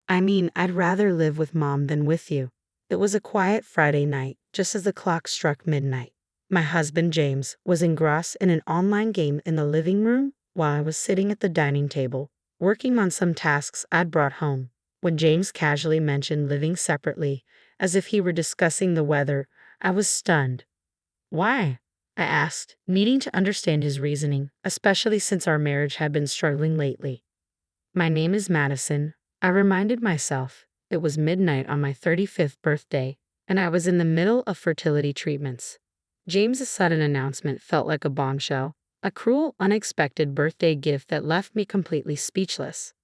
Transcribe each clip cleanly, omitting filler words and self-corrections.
I mean, I'd rather live with Mom than with you. It was a quiet Friday night, just as the clock struck midnight. My husband, James, was engrossed in an online game in the living room while I was sitting at the dining table, working on some tasks I'd brought home. When James casually mentioned living separately, as if he were discussing the weather, I was stunned. Why? I asked, needing to understand his reasoning, especially since our marriage had been struggling lately. My name is Madison, I reminded myself. It was midnight on my 35th birthday, and I was in the middle of fertility treatments. James's sudden announcement felt like a bombshell, a cruel, unexpected birthday gift that left me completely speechless.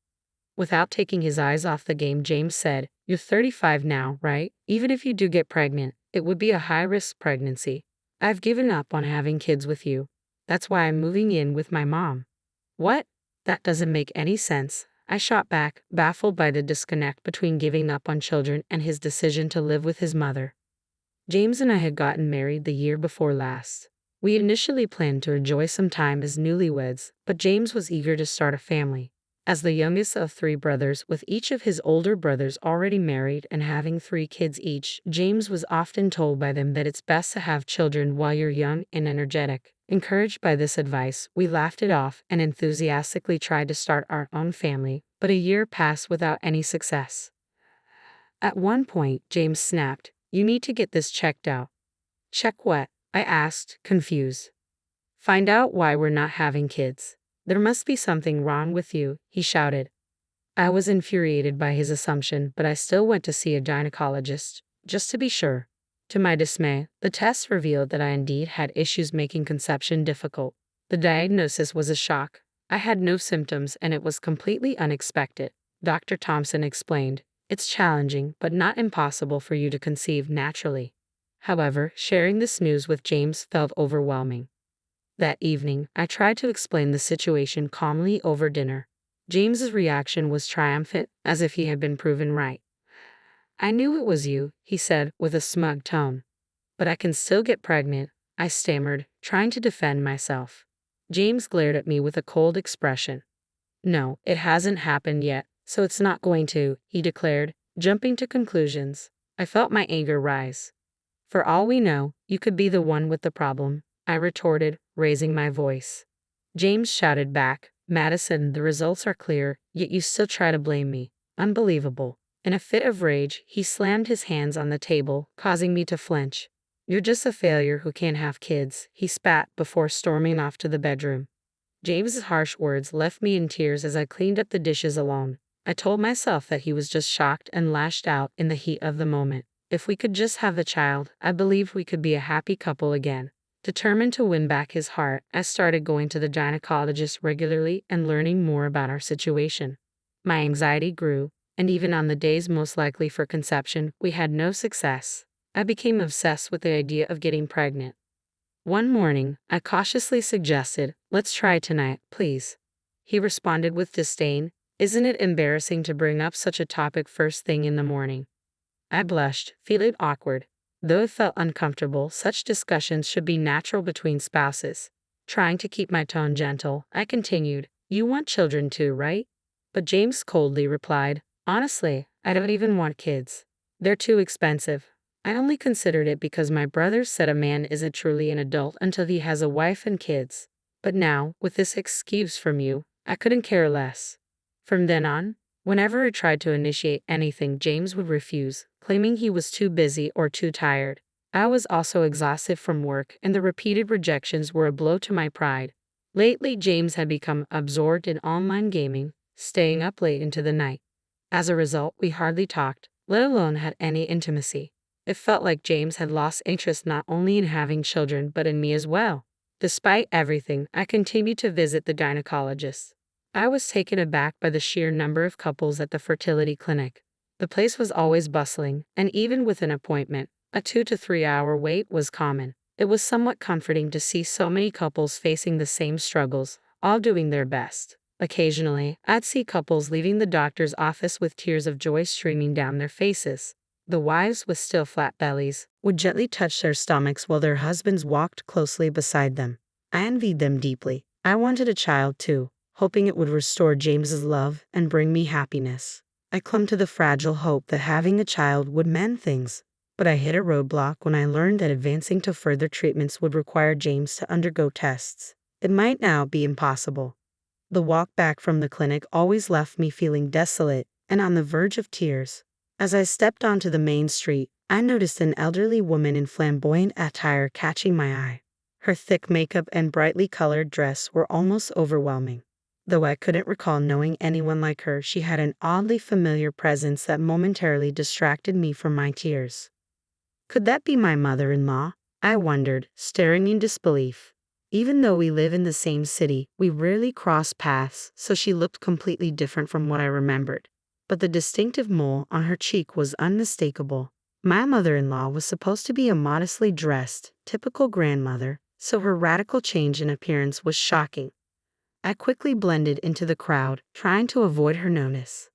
Without taking his eyes off the game, James said, "You're 35 now, right? Even if you do get pregnant, it would be a high-risk pregnancy. I've given up on having kids with you. That's why I'm moving in with my mom." What? That doesn't make any sense, I shot back, baffled by the disconnect between giving up on children and his decision to live with his mother. James and I had gotten married the year before last. We initially planned to enjoy some time as newlyweds, but James was eager to start a family. As the youngest of three brothers, with each of his older brothers already married and having 3 kids each, James was often told by them that it's best to have children while you're young and energetic. Encouraged by this advice, we laughed it off and enthusiastically tried to start our own family, but a year passed without any success. At one point, James snapped, "You need to get this checked out." "Check what?" I asked, confused. "Find out why we're not having kids. There must be something wrong with you," he shouted. I was infuriated by his assumption, but I still went to see a gynecologist, just to be sure. To my dismay, the test revealed that I indeed had issues making conception difficult. The diagnosis was a shock. I had no symptoms and it was completely unexpected. Dr. Thompson explained, "It's challenging, but not impossible for you to conceive naturally." However, sharing this news with James felt overwhelming. That evening, I tried to explain the situation calmly over dinner. James's reaction was triumphant, as if he had been proven right. "I knew it was you," he said with a smug tone. "But I can still get pregnant," I stammered, trying to defend myself. James glared at me with a cold expression. "No, it hasn't happened yet, so it's not going to," he declared, jumping to conclusions. I felt my anger rise. "For all we know, you could be the one with the problem," I retorted, raising my voice. James shouted back, "Madison, the results are clear, yet you still try to blame me. Unbelievable." In a fit of rage, he slammed his hands on the table, causing me to flinch. "You're just a failure who can't have kids," he spat before storming off to the bedroom. James's harsh words left me in tears as I cleaned up the dishes alone. I told myself that he was just shocked and lashed out in the heat of the moment. If we could just have a child, I believed we could be a happy couple again. Determined to win back his heart, I started going to the gynecologist regularly and learning more about our situation. My anxiety grew, and even on the days most likely for conception, we had no success. I became obsessed with the idea of getting pregnant. One morning, I cautiously suggested, "Let's try tonight, please." He responded with disdain, "Isn't it embarrassing to bring up such a topic first thing in the morning?" I blushed, feeling awkward. Though it felt uncomfortable, such discussions should be natural between spouses. Trying to keep my tone gentle, I continued, "You want children too, right?" But James coldly replied, "Honestly, I don't even want kids. They're too expensive. I only considered it because my brothers said a man isn't truly an adult until he has a wife and kids. But now, with this excuse from you, I couldn't care less." From then on, whenever I tried to initiate anything, James would refuse, claiming he was too busy or too tired. I was also exhausted from work, and the repeated rejections were a blow to my pride. Lately, James had become absorbed in online gaming, staying up late into the night. As a result, we hardly talked, let alone had any intimacy. It felt like James had lost interest not only in having children but in me as well. Despite everything, I continued to visit the gynecologist. I was taken aback by the sheer number of couples at the fertility clinic. The place was always bustling, and even with an appointment, a 2 to 3 hour wait was common. It was somewhat comforting to see so many couples facing the same struggles, all doing their best. Occasionally, I'd see couples leaving the doctor's office with tears of joy streaming down their faces. The wives, with still flat bellies, would gently touch their stomachs while their husbands walked closely beside them. I envied them deeply. I wanted a child too, hoping it would restore James's love and bring me happiness. I clung to the fragile hope that having a child would mend things. But I hit a roadblock when I learned that advancing to further treatments would require James to undergo tests. It might now be impossible. The walk back from the clinic always left me feeling desolate and on the verge of tears. As I stepped onto the main street, I noticed an elderly woman in flamboyant attire catching my eye. Her thick makeup and brightly colored dress were almost overwhelming. Though I couldn't recall knowing anyone like her, she had an oddly familiar presence that momentarily distracted me from my tears. Could that be my mother-in-law? I wondered, staring in disbelief. Even though we live in the same city, we rarely cross paths, so she looked completely different from what I remembered. But the distinctive mole on her cheek was unmistakable. My mother-in-law was supposed to be a modestly dressed, typical grandmother, so her radical change in appearance was shocking. I quickly blended into the crowd, trying to avoid her notice.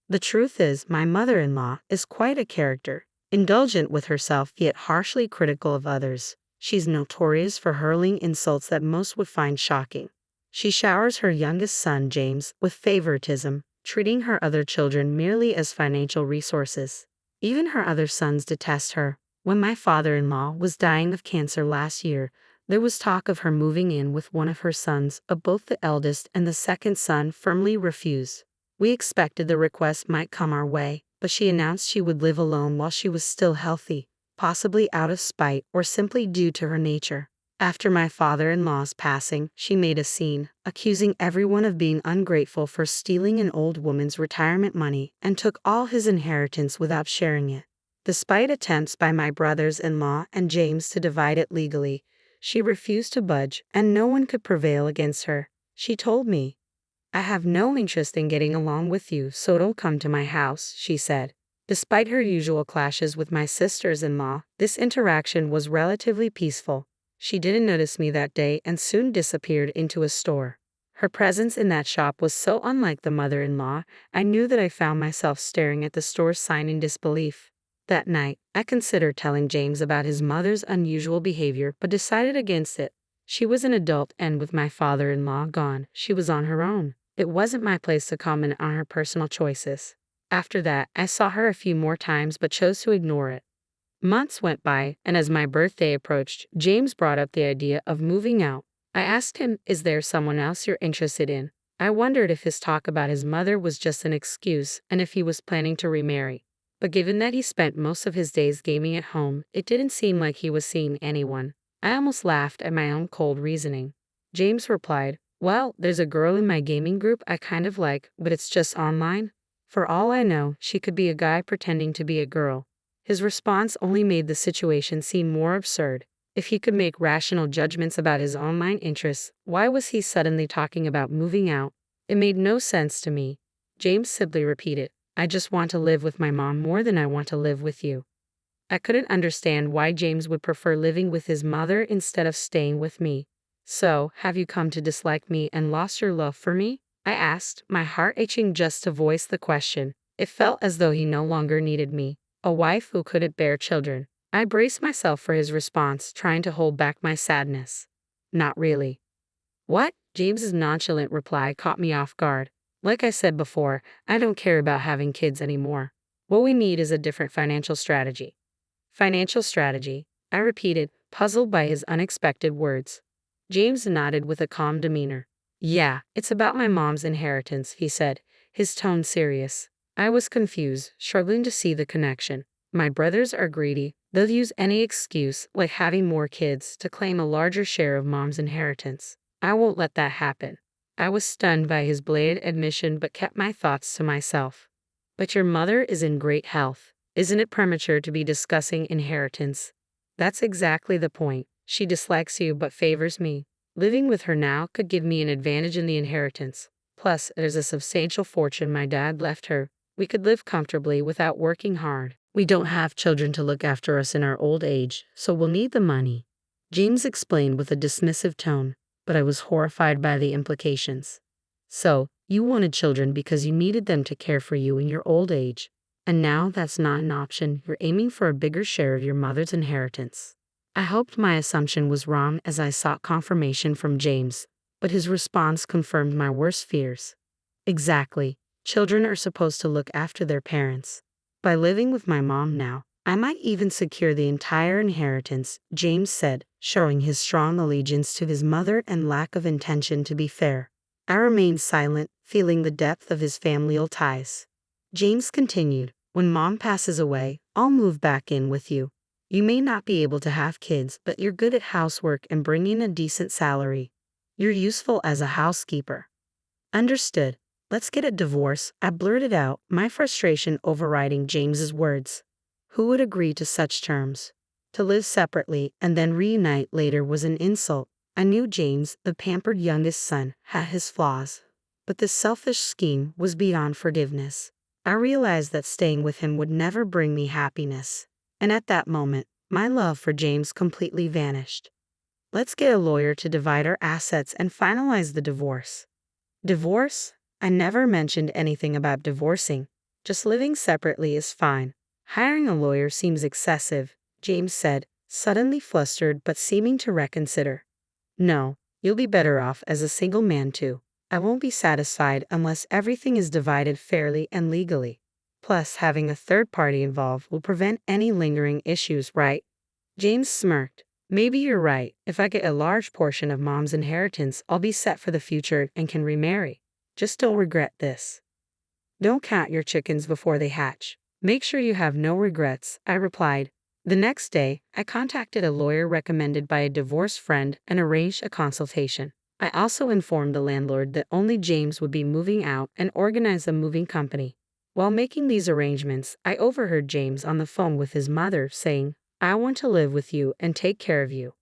The truth is, my mother-in-law is quite a character, indulgent with herself yet harshly critical of others. She's notorious for hurling insults that most would find shocking. She showers her youngest son, James, with favoritism, treating her other children merely as financial resources. Even her other sons detest her. When my father-in-law was dying of cancer last year, there was talk of her moving in with one of her sons, but both the eldest and the second son firmly refused. We expected the request might come our way, but she announced she would live alone while she was still healthy, possibly out of spite or simply due to her nature. After my father-in-law's passing, she made a scene, accusing everyone of being ungrateful for stealing an old woman's retirement money and took all his inheritance without sharing it. Despite attempts by my brothers-in-law and James to divide it legally, she refused to budge, and no one could prevail against her. She told me, "I have no interest in getting along with you, so don't come to my house," she said. Despite her usual clashes with my sisters-in-law, this interaction was relatively peaceful. She didn't notice me that day and soon disappeared into a store. Her presence in that shop was so unlike the mother-in-law, I knew that I found myself staring at the store's sign in disbelief. That night, I considered telling James about his mother's unusual behavior but decided against it. She was an adult, and with my father-in-law gone, she was on her own. It wasn't my place to comment on her personal choices. After that, I saw her a few more times but chose to ignore it. Months went by, and as my birthday approached, James brought up the idea of moving out. I asked him, "Is there someone else you're interested in?" I wondered if his talk about his mother was just an excuse and if he was planning to remarry. But given that he spent most of his days gaming at home, it didn't seem like he was seeing anyone. I almost laughed at my own cold reasoning. James replied, "Well, there's a girl in my gaming group I kind of like, but it's just online. For all I know, she could be a guy pretending to be a girl." His response only made the situation seem more absurd. If he could make rational judgments about his online interests, why was he suddenly talking about moving out? It made no sense to me. James simply repeated, "I just want to live with my mom more than I want to live with you." I couldn't understand why James would prefer living with his mother instead of staying with me. "So, have you come to dislike me and lost your love for me?" I asked, my heart itching just to voice the question. It felt as though he no longer needed me, a wife who couldn't bear children. I braced myself for his response, trying to hold back my sadness. "Not really." "What?" James's nonchalant reply caught me off guard. "Like I said before, I don't care about having kids anymore. What we need is a different financial strategy." "Financial strategy?" I repeated, puzzled by his unexpected words. James nodded with a calm demeanor. "Yeah, it's about my mom's inheritance," he said, his tone serious. I was confused, struggling to see the connection. My brothers are greedy. They'll use any excuse, like having more kids, to claim a larger share of mom's inheritance. I won't let that happen. I was stunned by his blatant admission but kept my thoughts to myself. "But your mother is in great health. Isn't it premature to be discussing inheritance?" "That's exactly the point. She dislikes you but favors me. Living with her now could give me an advantage in the inheritance. Plus, there's a substantial fortune my dad left her. We could live comfortably without working hard. We don't have children to look after us in our old age, so we'll need the money." James explained with a dismissive tone, but I was horrified by the implications. "So, you wanted children because you needed them to care for you in your old age. And now that's not an option. You're aiming for a bigger share of your mother's inheritance." I hoped my assumption was wrong as I sought confirmation from James, but his response confirmed my worst fears. "Exactly. Children are supposed to look after their parents. By living with my mom now, I might even secure the entire inheritance, James said, showing his strong allegiance to his mother and lack of intention to be fair. I remained silent, feeling the depth of his familial ties. James continued, "When mom passes away, I'll move back in with you. You may not be able to have kids, but you're good at housework and bringing a decent salary. You're useful as a housekeeper." "Understood. Let's get a divorce," I blurted out, my frustration overriding James's words. Who would agree to such terms? To live separately and then reunite later was an insult. I knew James, the pampered youngest son, had his flaws. But this selfish scheme was beyond forgiveness. I realized that staying with him would never bring me happiness. And at that moment, my love for James completely vanished. "Let's get a lawyer to divide our assets and finalize the divorce." Divorce? I never mentioned anything about divorcing. Just living separately is fine. Hiring a lawyer seems excessive, James said, suddenly flustered but seeming to reconsider. "No, you'll be better off as a single man too. I won't be satisfied unless everything is divided fairly and legally. Plus, having a third party involved will prevent any lingering issues, right?" James smirked. "Maybe you're right. If I get a large portion of mom's inheritance, I'll be set for the future and can remarry. Just don't regret this." "Don't count your chickens before they hatch. Make sure you have no regrets," I replied. The next day, I contacted a lawyer recommended by a divorced friend and arranged a consultation. I also informed the landlord that only James would be moving out and organized a moving company. While making these arrangements, I overheard James on the phone with his mother saying, "I want to live with you and take care of you."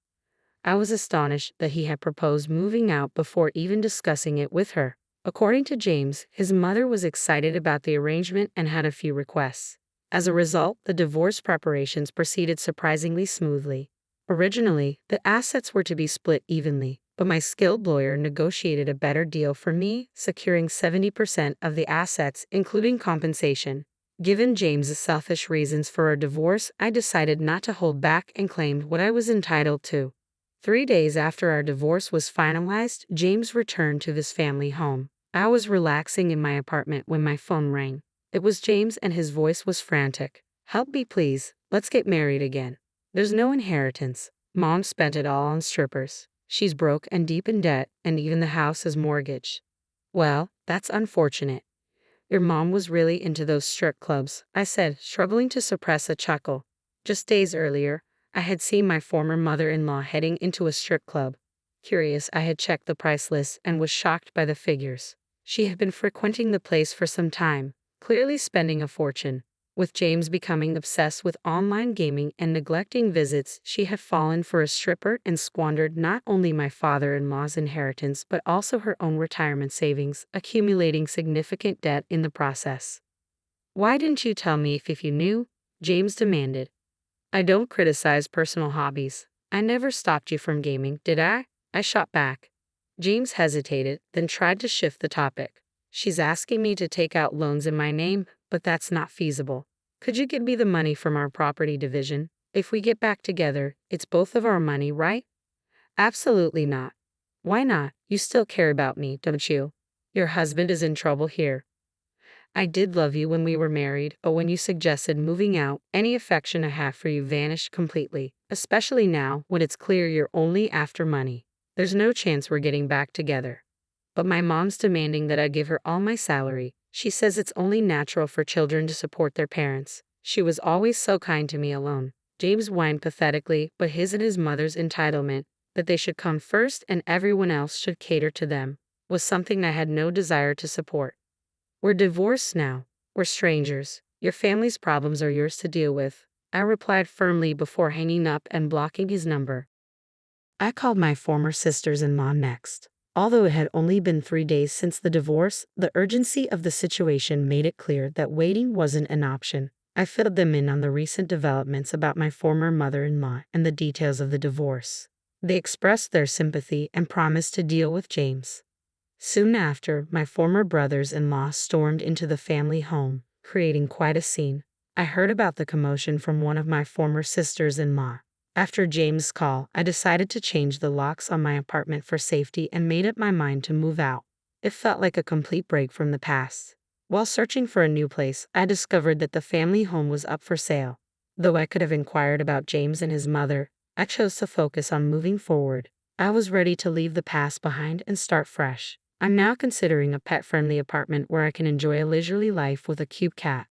I was astonished that he had proposed moving out before even discussing it with her. According to James, his mother was excited about the arrangement and had a few requests. As a result, the divorce preparations proceeded surprisingly smoothly. Originally, the assets were to be split evenly, but my skilled lawyer negotiated a better deal for me, securing 70% of the assets, including compensation. Given James's selfish reasons for a divorce, I decided not to hold back and claimed what I was entitled to. 3 days after our divorce was finalized, James returned to his family home. I was relaxing in my apartment when my phone rang. It was James and his voice was frantic. "Help me please, let's get married again. There's no inheritance. Mom spent it all on strippers. She's broke and deep in debt, and even the house is mortgaged." "Well, that's unfortunate. Your mom was really into those strip clubs," I said, struggling to suppress a chuckle. Just days earlier, I had seen my former mother-in-law heading into a strip club. Curious, I had checked the price list and was shocked by the figures. She had been frequenting the place for some time, clearly spending a fortune. With James becoming obsessed with online gaming and neglecting visits, she had fallen for a stripper and squandered not only my father-in-law's inheritance but also her own retirement savings, accumulating significant debt in the process. "Why didn't you tell me if you knew?" James demanded. "I don't criticize personal hobbies. I never stopped you from gaming, did I?" I shot back. James hesitated, then tried to shift the topic. "She's asking me to take out loans in my name, but that's not feasible. Could you give me the money from our property division? If we get back together, it's both of our money, right?" "Absolutely not." "Why not? You still care about me, don't you? Your husband is in trouble here. I did love you when we were married, but when you suggested moving out, any affection I have for you vanished completely, especially now when it's clear you're only after money. There's no chance we're getting back together." "But my mom's demanding that I give her all my salary. She says it's only natural for children to support their parents. She was always so kind to me alone." James whined pathetically, but his and his mother's entitlement, that they should come first and everyone else should cater to them, was something I had no desire to support. "We're divorced now. We're strangers. Your family's problems are yours to deal with," I replied firmly before hanging up and blocking his number. I called my former sisters-in-law next. Although it had only been 3 days since the divorce, the urgency of the situation made it clear that waiting wasn't an option. I filled them in on the recent developments about my former mother-in-law and the details of the divorce. They expressed their sympathy and promised to deal with James. Soon after, my former brothers-in-law stormed into the family home, creating quite a scene. I heard about the commotion from one of my former sisters-in-law. After James' call, I decided to change the locks on my apartment for safety and made up my mind to move out. It felt like a complete break from the past. While searching for a new place, I discovered that the family home was up for sale. Though I could have inquired about James and his mother, I chose to focus on moving forward. I was ready to leave the past behind and start fresh. I'm now considering a pet-friendly apartment where I can enjoy a leisurely life with a cute cat.